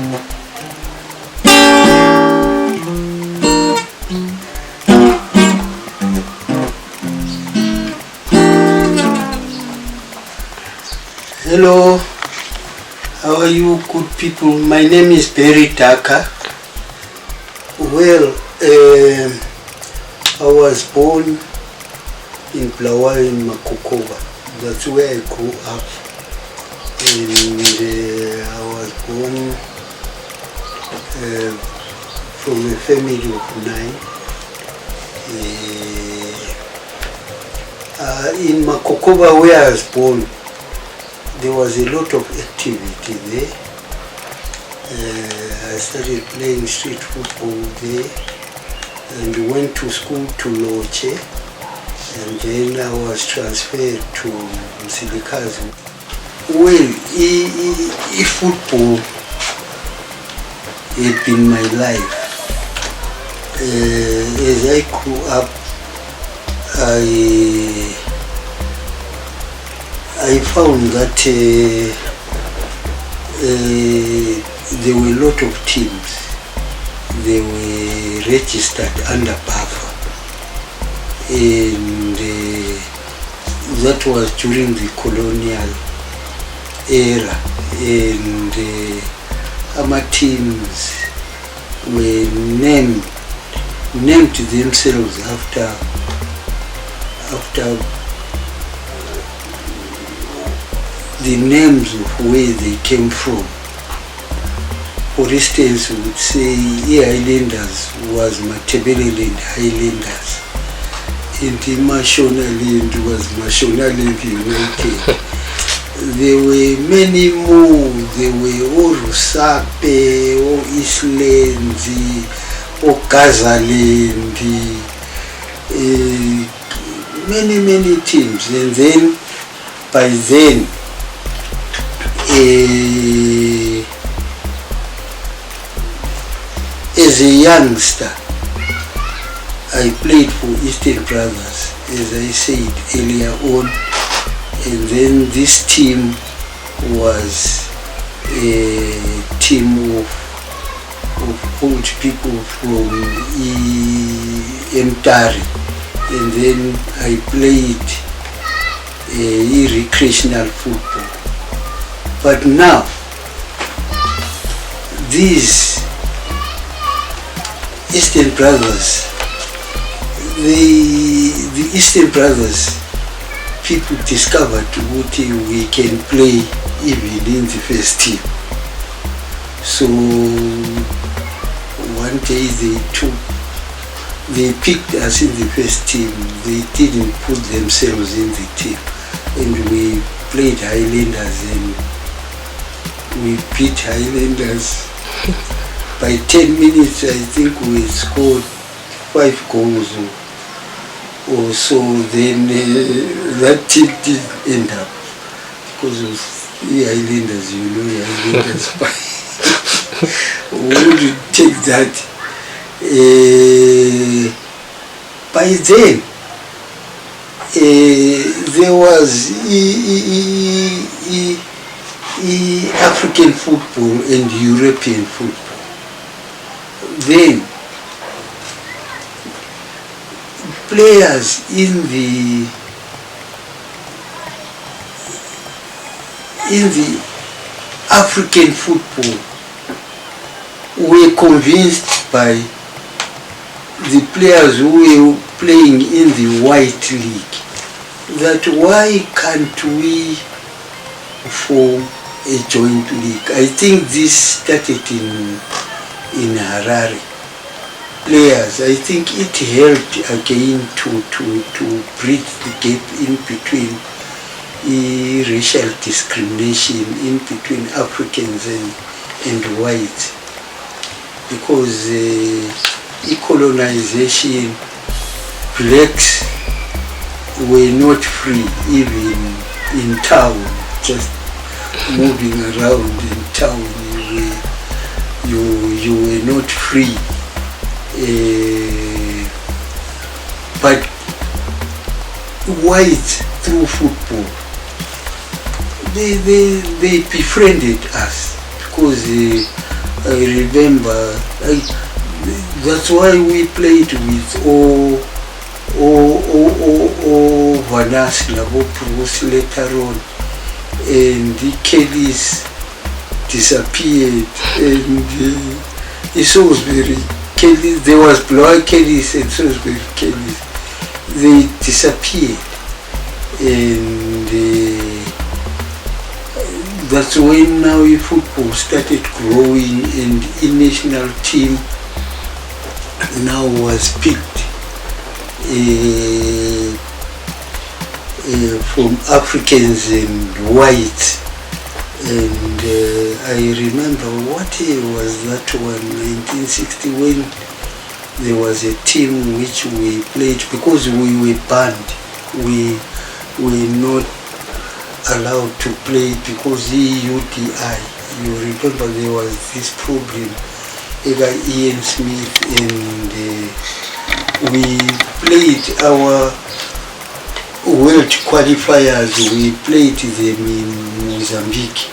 Hello, how are you good people? My name is Barry Tucker. Well, I was born in Bulawayo in Makokoba. That's where I grew up. And I was born from a family of 9. In Makokoba where I was born, there was a lot of activity there. I started playing street football there and went to school to Loche, and then I was transferred to Msilikazi. Well, football had been my life. As I grew up, I found that there were a lot of teams. They were registered under BAFA, and that was during the colonial era, and our teams were named themselves after the names of where they came from. For instance, we would say Highlanders was Matabeleland Highlanders, and Mashonaland was Mashonaland United. There were many more. There were all Rusape, all Eastlands, all Gazaland, many teams. And then, by then, as a youngster, I played for Eastern Brothers, as I said earlier on, and then this team was a team of old people from Mtari, and then I played recreational football. But now, these Eastern Brothers, the Eastern Brothers, people discovered what we can play even in the first team. So one day they picked us in the first team. They didn't put themselves in the team, and we played Highlanders and we beat Highlanders. By 10 minutes, I think we scored 5 goals or so. Then that team didn't end up because of the Highlanders, the Highlanders. We wouldn't take that. By then, there was African football and European football. Then players in the African football were convinced by the players who were playing in the white league that why can't we form a joint league. I think this started in Harare. Players, I think it helped again to bridge the gap in between racial discrimination in between Africans and whites, because colonization, blacks were not free even in town, just moving around in town. You were not free. But whites through football, they befriended us, because I remember, that's why we played with Vanas Labo Bruce later on, and the Kellys disappeared, and Salisbury Kellys, there was Blower Kellys and Salisbury Kellys, they disappeared, and that's when now football started growing, and the national team now was picked from Africans and whites. And I remember what year was that one, 1960, when there was a team which we played, because we were banned. We were not allowed to play because the UTI. You remember there was this problem, Ian Smith, and we played our world qualifiers, we played them in Mozambique.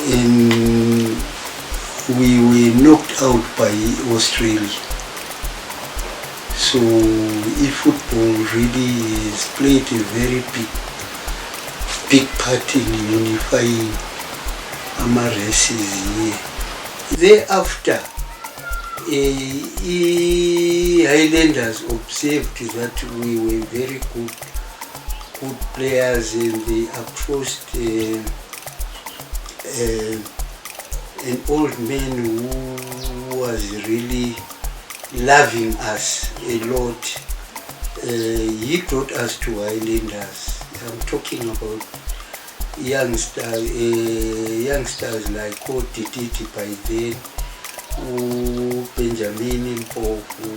And we were knocked out by Australia. So football really has played a very big part in unifying our races here. Thereafter, Highlanders observed that we were very good players, and they approached an old man who was really loving us a lot. He brought us to Highlanders. I'm talking about youngsters like Tititi by then, Benjamin Mpofu,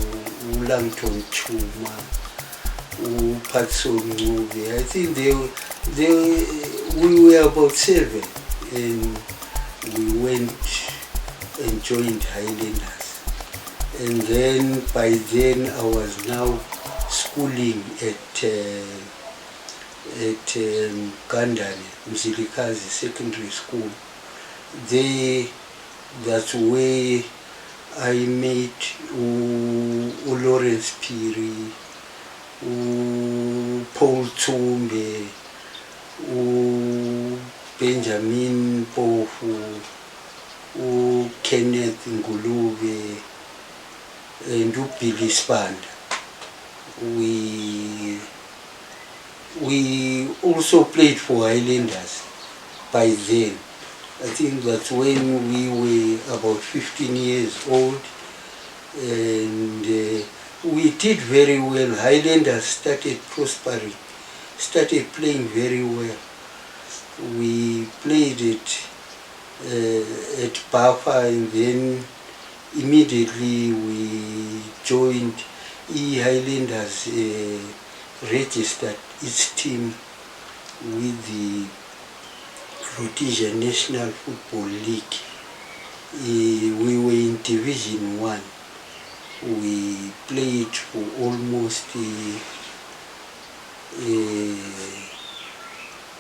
Langton Chuma, Patson Movie. I think we were about 7, and we went and joined Highlanders. And then by then I was now schooling at Gandani, Mzilikazi Secondary School. That's where I met Lawrence Piri, Paul Tsumbe, Benjamin Pofu, Kenneth Ngulube, and Billy Spanda. We also played for Highlanders by then. I think that's when we were about 15 years old, and we did very well. Highlanders started prospering, started playing very well. We played at Bafa, and then immediately we joined Highlanders, registered its team with the Rhodesia National Football League. We were in Division 1. We played for almost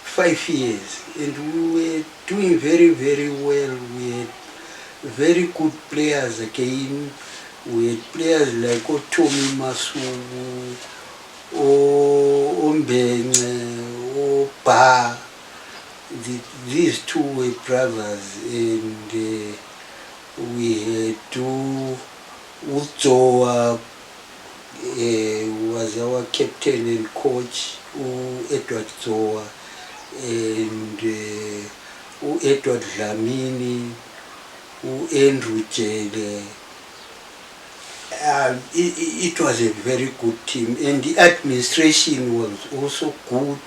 5 years, and we were doing very, very well. We had very good players again. We had players like Tommy Masubu, Ombenye, Ba. These two were brothers, and we had Uzoa, was our captain and coach, Edward Zoa, and Edward Lamini, Andrew Jele. It was a very good team, and the administration was also good.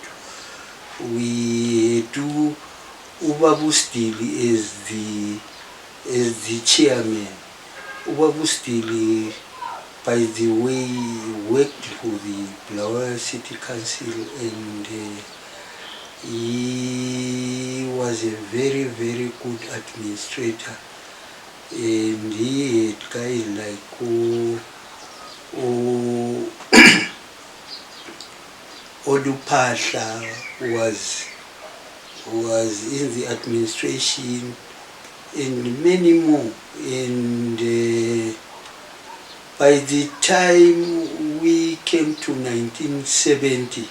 We do Ubabu Stili as the chairman. Ubabu Stili, by the way, worked for the Bulawayo City Council, and he was a very, very good administrator. And he had guys like Odupasha was in the administration, and many more. And by the time we came to 1970,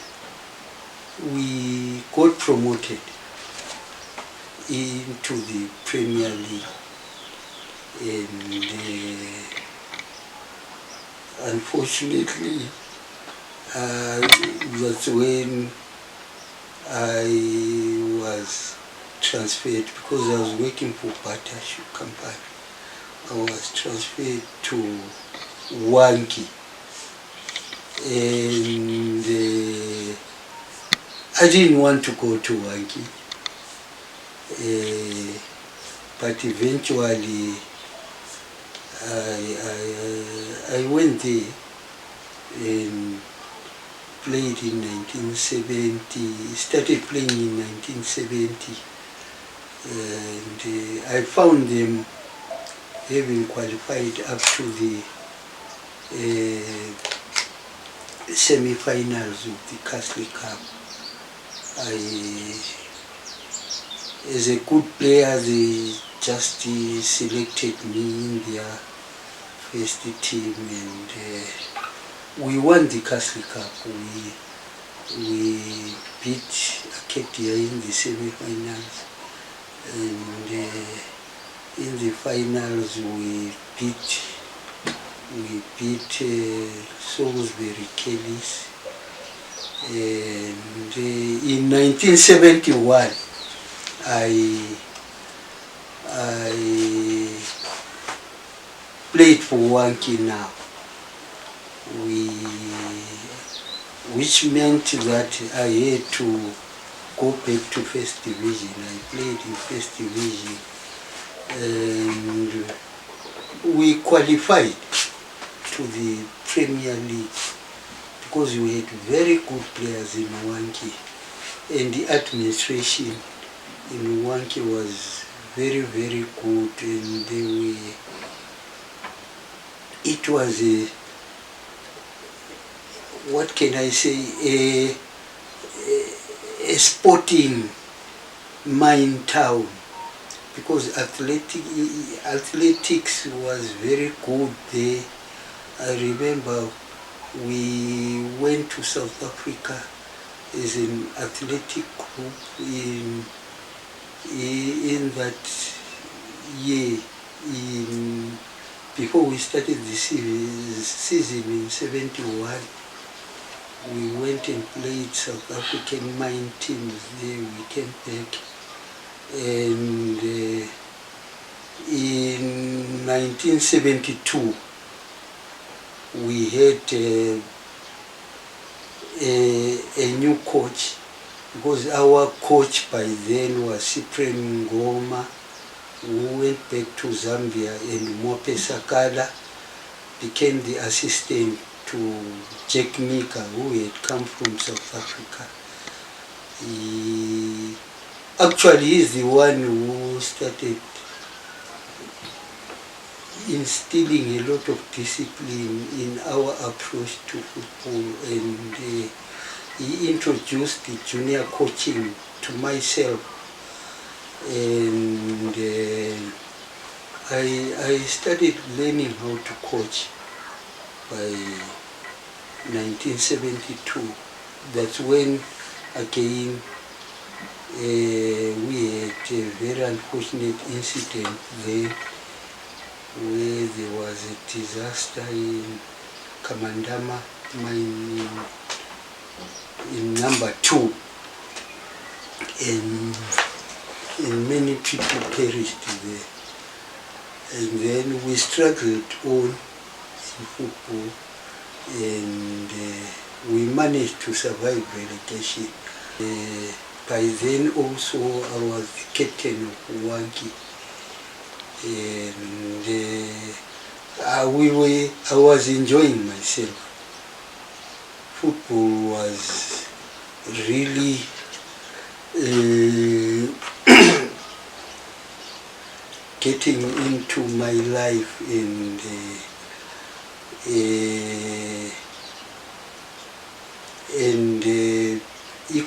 we got promoted into the Premier League. And unfortunately, that's when I was transferred, because I was working for Bata Shoe Company. I was transferred to Wanki, and I didn't want to go to Wanki, but eventually I went there and played in 1970, started playing in 1970, and I found them having qualified up to the semi-finals of the Castle Cup. As a good player, they just selected me in their first team, and we won the Castle Cup. We beat Acadia in the semi-finals, and in the finals we beat Salisbury Kellys. And in 1971 I played for Wanki now, which meant that I had to go back to First Division. I played in First Division, and we qualified to the Premier League because we had very good players in Wanki, and the administration in Wanki was very, very good, and it was what can I say, a sporting mine town, because athletics was very good there. I remember we went to South Africa as an athletic group in that year. Before we started the season in 71, we went and played South African mine teams there. We came back, and in 1972 we had a new coach, because our coach by then was Cyprian Ngoma, who went back to Zambia, and Mope Sakala became the assistant to Jack Mika, who had come from South Africa. He actually is the one who started instilling a lot of discipline in our approach to football, and he introduced the junior coaching to myself, and I started learning how to coach by 1972. That's when again we had a very unfortunate incident there, where there was a disaster in Kamandama mine in number 2, and many people perished there. And then we struggled on in football, and we managed to survive relegation. By then also I was the captain of Wanki, and I was enjoying myself. Football was really getting into my life, and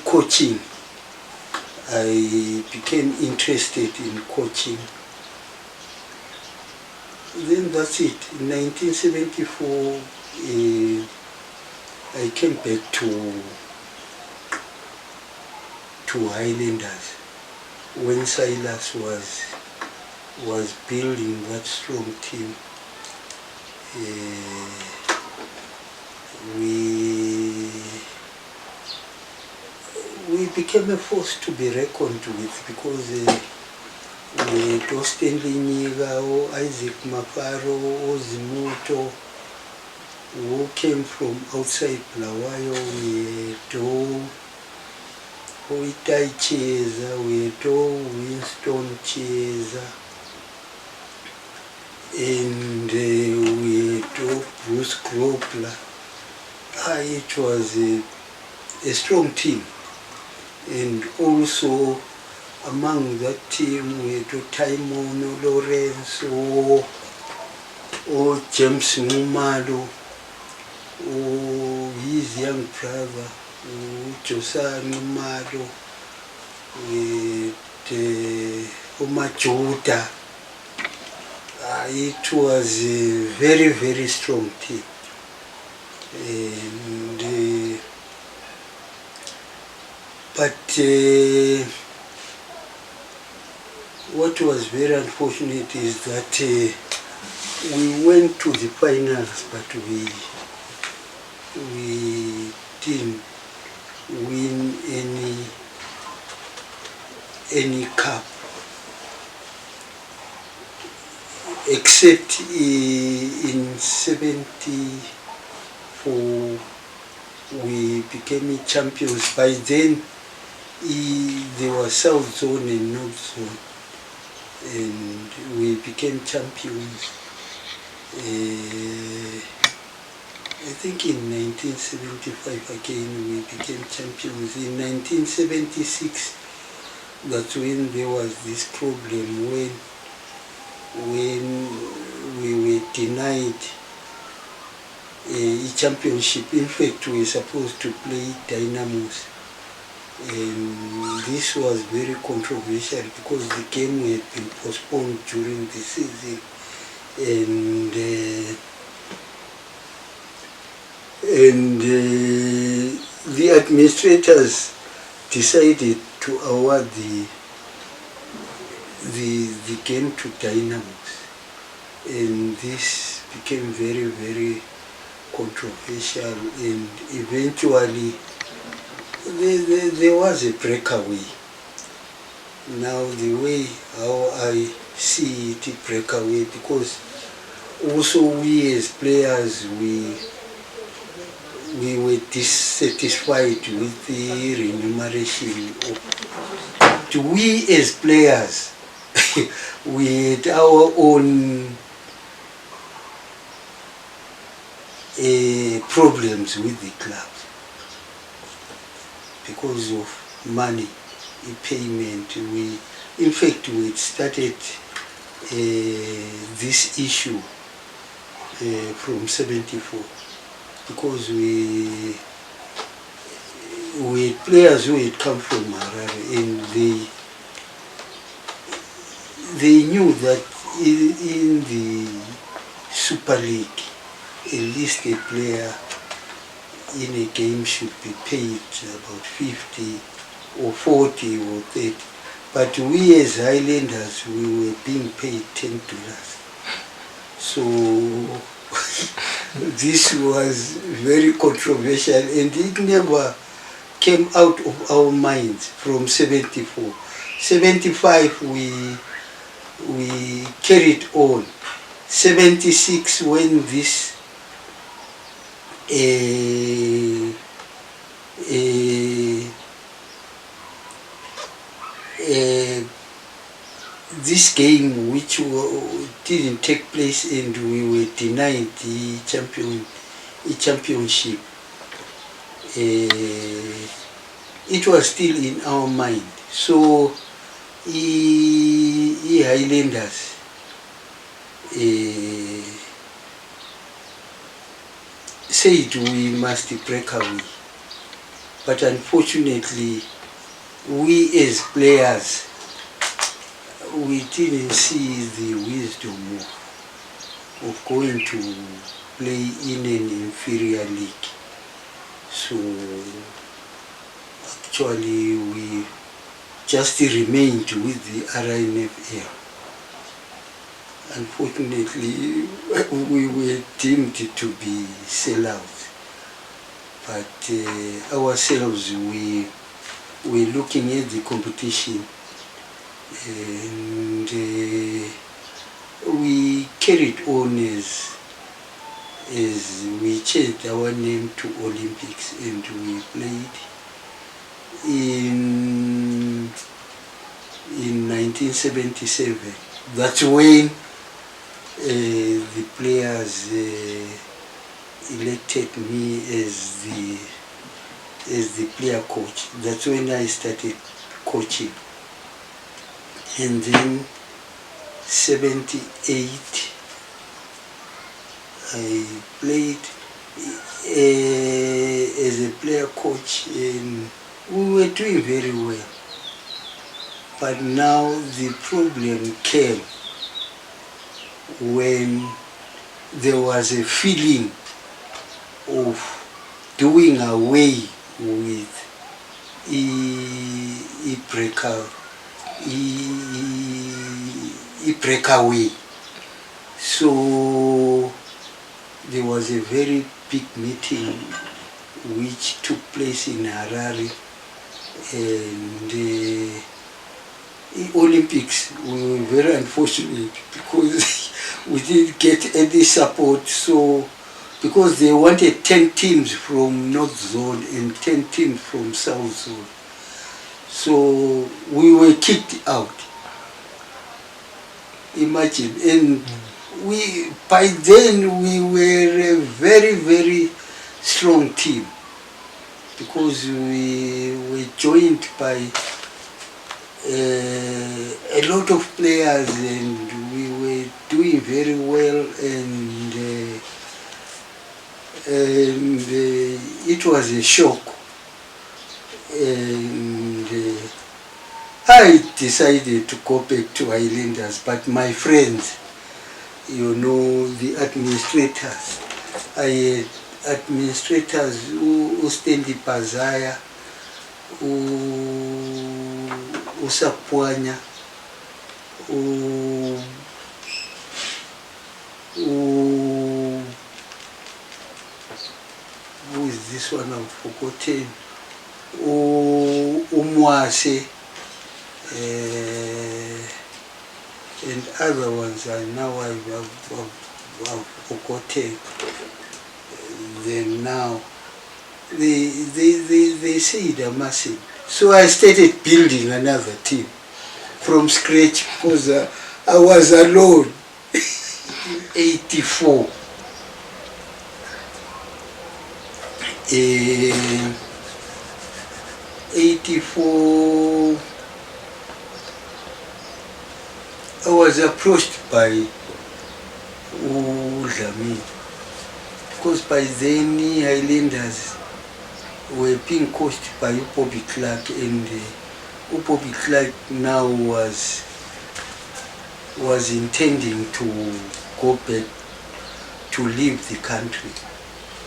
coaching. I became interested in coaching. Then that's it. In 1974, I came back to Highlanders when Silas was building that strong team. We became a force to be reckoned with, because we had Stanley Nyiga, Isaac Maparo, Ozimuto, who came from outside Bulawayo. We had Oitai Chiesa, we had Winston Chiesa, and we had Bruce Gropler. It was a strong team. And also among that team we had Taimono Lawrence, or James Mumalo, or his young brother, Josiah Mumalo, with Omajuta. It was a very, very strong team. And but what was very unfortunate is that we went to the finals, but we didn't win any cup, except in 74 we became champions. By then there was South Zone and North Zone, and we became champions. I think in 1975 again we became champions. In 1976, that's when there was this problem when we were denied a championship. In fact, we were supposed to play Dynamos. And this was very controversial because the game had been postponed during the season, and the administrators decided to award the game to Dynamos, and this became very, very controversial, and eventually there was a breakaway. Now the way how I see it, breakaway, because also we as players, we were dissatisfied with the remuneration. We as players, we had our own problems with the club because of money, payment. In fact, we had started this issue from 74, because we had players who had come from Harare, and they knew that in the Super League, at least a player in a game should be paid about 50 or 40 or 30. But we as Highlanders, we were being paid $10. So this was very controversial, and it never came out of our minds from 74. 75 we carried on. 76, when this this game, which didn't take place, and we were denied the championship, it was still in our mind. So Highlanders said we must break away, but unfortunately we as players, we didn't see the wisdom of going to play in an inferior league. So actually we just remained with the RINFL. Unfortunately, we were deemed to be sellouts, but ourselves, we were looking at the competition, and we carried on as we changed our name to Olympics, and we played in 1977. That's when the players elected me as the player coach. That's when I started coaching. And then 78, I played as a player coach, and we were doing very well. But now the problem came when there was a feeling of doing away with breakaway. So there was a very big meeting which took place in Harare, and Olympics, we were very unfortunate because we didn't get any support. So because they wanted 10 teams from North Zone and 10 teams from South Zone, so we were kicked out. Imagine. And by then we were a very, very strong team, because we were joined by a lot of players, and we were doing very well, and it was a shock. And I decided to go back to Highlanders, but my friends, you know, the administrators, I had administrators who Stanley Pazaya, Usapwanya, who is this one? I've forgotten. Umwase, and other ones I now I've forgotten. Then now they said I'm massive. So I started building another team from scratch, because I was alone. 84. 84, I was approached by Dlamini, because by then Highlanders were being coached by Bobby Clark, and Bobby Clark now was intending to go back to leave the country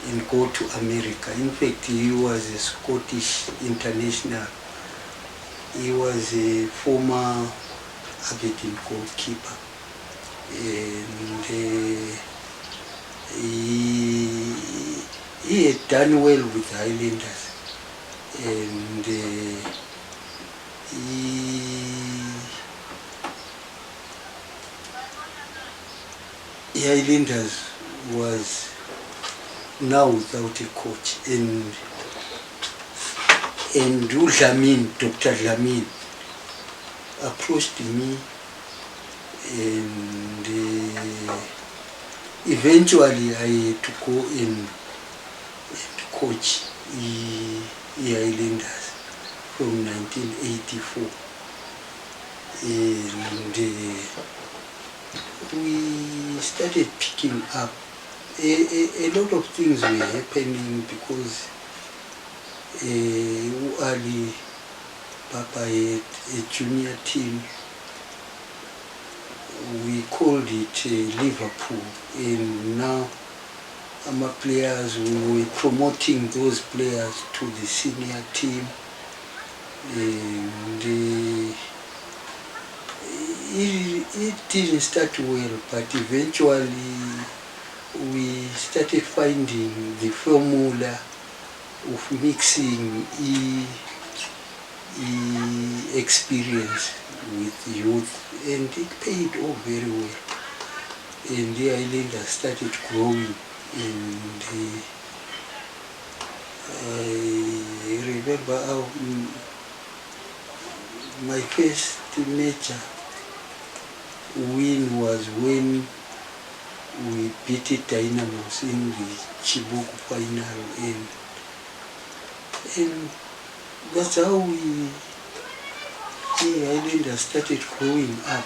and go to America. In fact, he was a Scottish international. He was a former Aberdeen goalkeeper, and he had done well with the Highlanders, and Highlanders was now without a coach, and Dr. Dlamini approached me, and eventually I had to go and coach the Highlanders from 1984, and we started picking up. A lot of things were happening, because Ali Papa had a junior team. We called it Liverpool, and now our players, we were promoting those players to the senior team, and it didn't start well, but eventually we started finding the formula of mixing experience with youth, and it paid off very well. And the Islanders started growing, and I remember my first major win was when we beat Dynamos in the Chibuku final, and that's how the Islanders started growing up.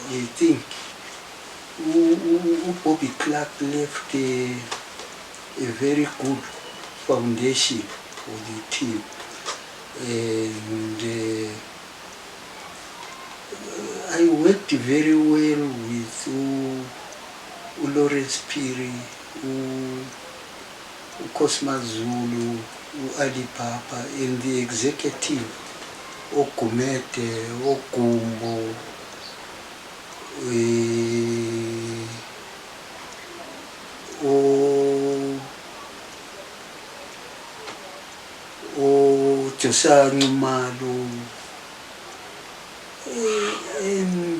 I think Bobby Clark left a very good foundation for the team, and I worked very well with Lawrence Piri, Cosma Zulu, Ali Papa, and the executive, Okumete, Okumbo, Josani Malu, and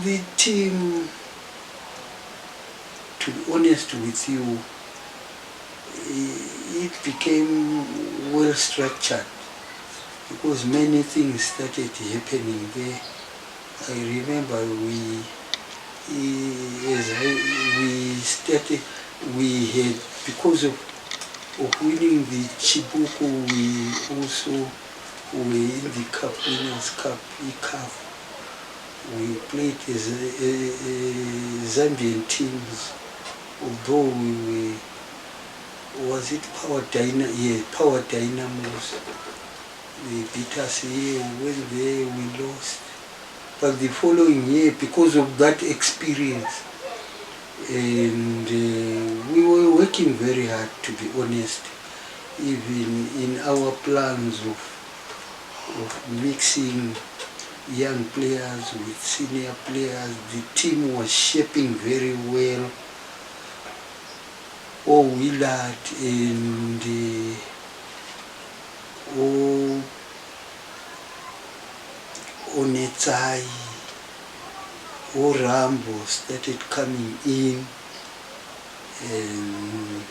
the team, to be honest with you, it became well structured because many things started happening there. I remember we had, because of winning the Chibuku, we also were in the Cup Winners' Cup, ECAF. We played as Zambian teams, although we were, was it Power Dynamos? Yeah, Power Dynamos. They beat us here, we went there, we lost. But the following year, because of that experience, and we were working very hard, to be honest, even in our plans of mixing young players with senior players. The team was shaping very well. Willard and Onetsai, Rambo started coming in, and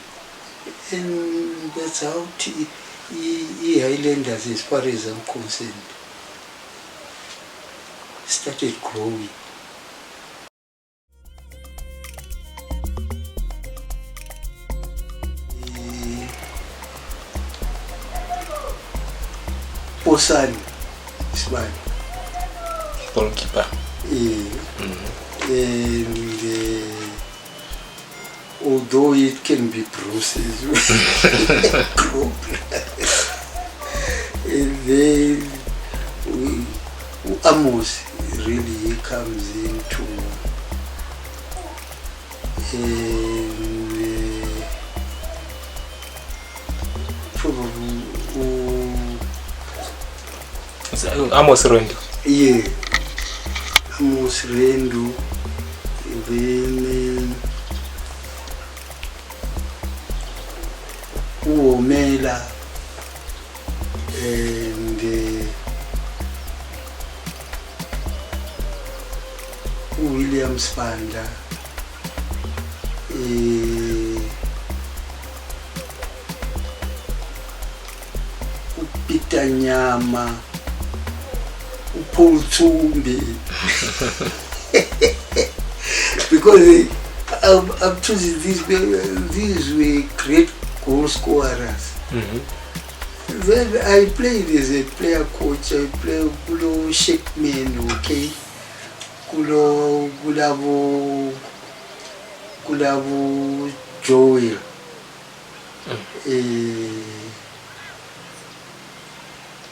that's how Highlanders, as far as I'm concerned, started growing. Posani, Ismail. Goalkeeper. And although it can be bruises, and then Amos really comes into, and probably Amos Rendu. Yeah, Amos Rendu, then Uomela, and William Spanda, Peter Nyama, Paul Tsumbi. Because up to these were great goal scorers. Then I played as a player coach. I played Kulo Shakeman, okay? Kulo Joel.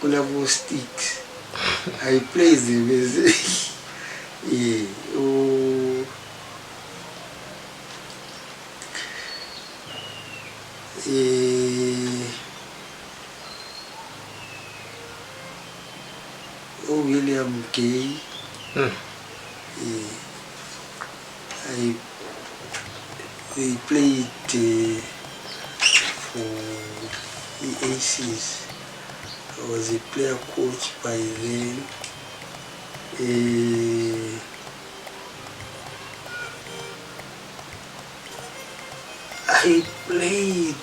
kunabo sticks. I play them as yeah. William Gay. They played for the Aces. I was a player coach by then. I played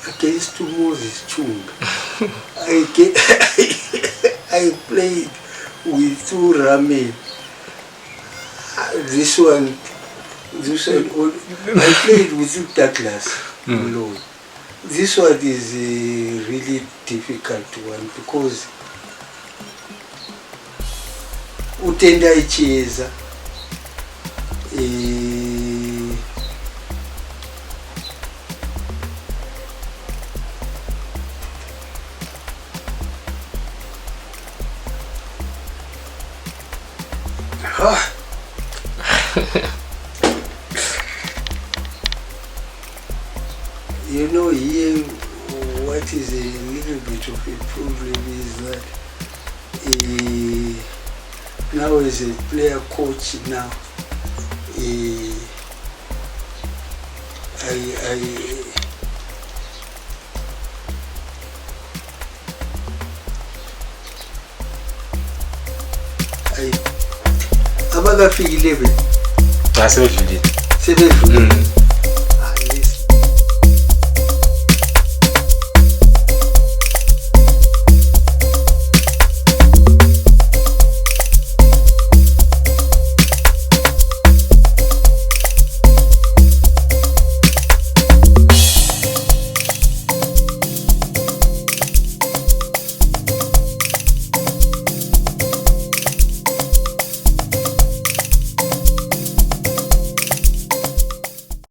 against Moses Chung. I played with two Ramen. This one, I played with Douglas alone. This one is a really difficult one because utenda icheza you know, here what is a little bit of a problem is that now as a player coach now, abakafika 11 sebedlulile. sebedlulile